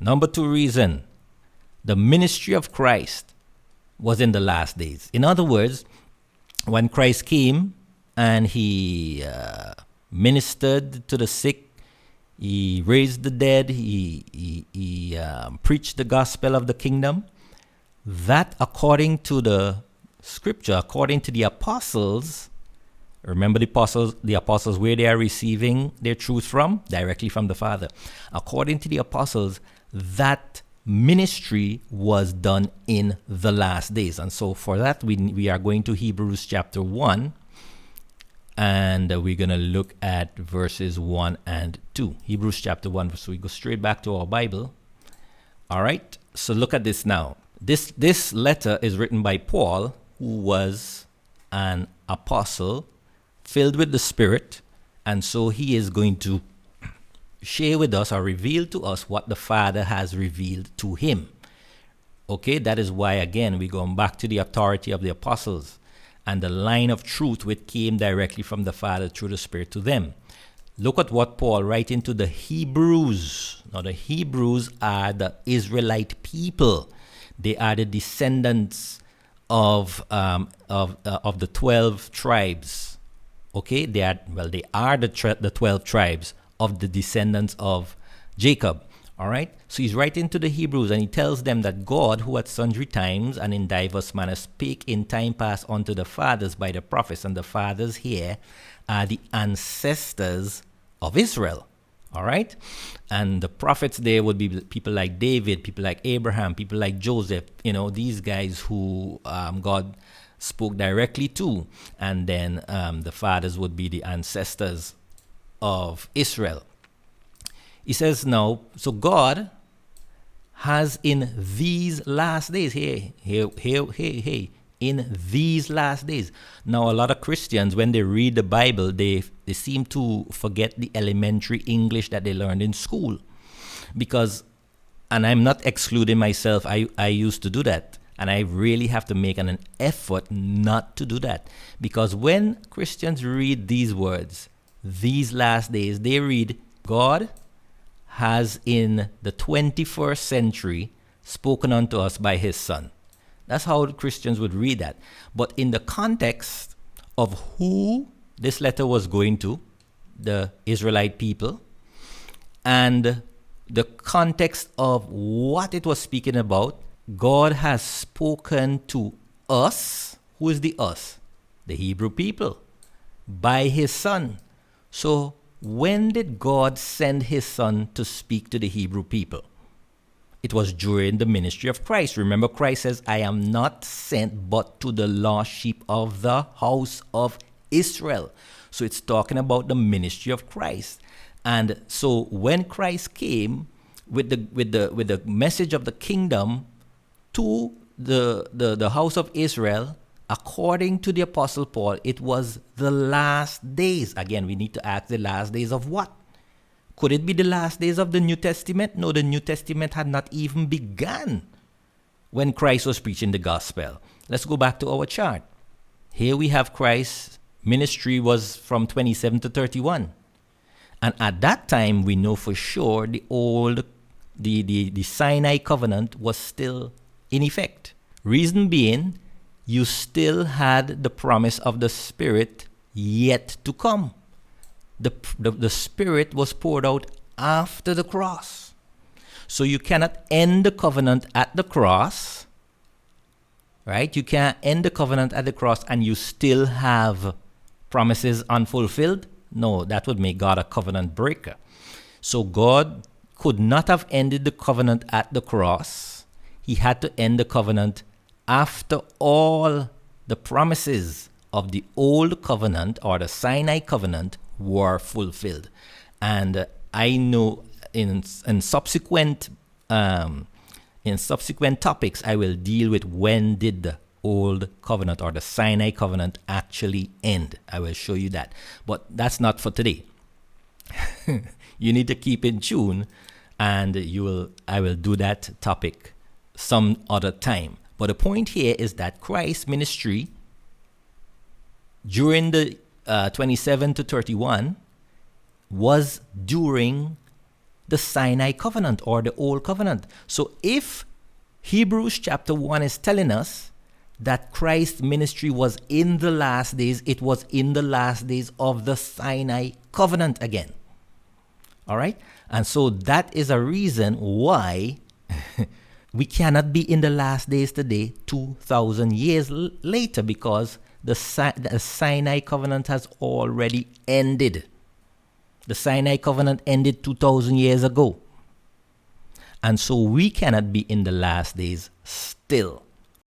Number two reason, the ministry of Christ was in the last days. In other words, when Christ came and he ministered to the sick, he raised the dead, he preached the gospel of the kingdom, that according to the scripture, according to the apostles, remember the apostles where they are receiving their truth from? Directly from the Father. According to the apostles, that ministry was done in the last days. And so for that, we are going to Hebrews chapter 1, and we're going to look at verses 1 and 2. Hebrews chapter 1. So we go straight back to our Bible. All right. So look at this now. This letter is written by Paul, who was an apostle filled with the Spirit. And so he is going to share with us or reveal to us what the Father has revealed to him. Okay, that is why, again, we're going back to the authority of the apostles and the line of truth which came directly from the Father through the Spirit to them. Look at what Paul writing to the Hebrews. Now, the Hebrews are the Israelite people. They are the descendants of the 12 tribes. Okay, they are the 12 tribes of the descendants of Jacob. All right. So he's writing to the Hebrews, and he tells them that God, who at sundry times and in diverse manners spake in time past unto the fathers by the prophets, and the fathers here are the ancestors of Israel. All right. And the prophets there would be people like David, people like Abraham, people like Joseph, these guys who God spoke directly to. And then the fathers would be the ancestors of Israel. He says now, so God has in these last days, in these last days. Now, a lot of Christians, when they read the Bible, they seem to forget the elementary English that they learned in school. Because, and I'm not excluding myself, I used to do that. And I really have to make an effort not to do that. Because when Christians read these words, these last days, they read, God has in the 21st century spoken unto us by his Son. That's how Christians would read that. But in the context of who this letter was going to, the Israelite people, and the context of what it was speaking about, God has spoken to us. Who is the us? The Hebrew people, by his Son. So when did God send his Son to speak to the Hebrew people? It was during the ministry of Christ. Remember, Christ says, I am not sent but to the lost sheep of the house of Israel. So it's talking about the ministry of Christ. And so when Christ came with the message of the kingdom to the house of Israel, according to the Apostle Paul, it was the last days. Again, we need to ask, the last days of what? Could it be the last days of the New Testament? No, the New Testament had not even begun when Christ was preaching the gospel. Let's go back to our chart. Here we have Christ's ministry was from 27 to 31. And at that time, we know for sure the Sinai covenant was still in effect. Reason being, you still had the promise of the Spirit yet to come. The Spirit was poured out after the cross. So you cannot end the covenant at the cross, right? You can't end the covenant at the cross and you still have promises unfulfilled. No, that would make God a covenant breaker. So God could not have ended the covenant at the cross. He had to end the covenant after all the promises of the old covenant or the Sinai covenant were fulfilled. And I know in subsequent topics I will deal with when did the old covenant or the Sinai covenant actually end. I will show you that, but that's not for today. You need to keep in tune, and I will do that topic some other time. But the point here is that Christ's ministry during the 27 to 31 was during the Sinai covenant or the old covenant. So if Hebrews chapter 1 is telling us that Christ's ministry was in the last days, it was in the last days of the Sinai covenant again. All right? And so that is a reason why we cannot be in the last days today, 2,000 years later, because the Sinai covenant has already ended. The Sinai covenant ended 2,000 years ago. And so we cannot be in the last days still.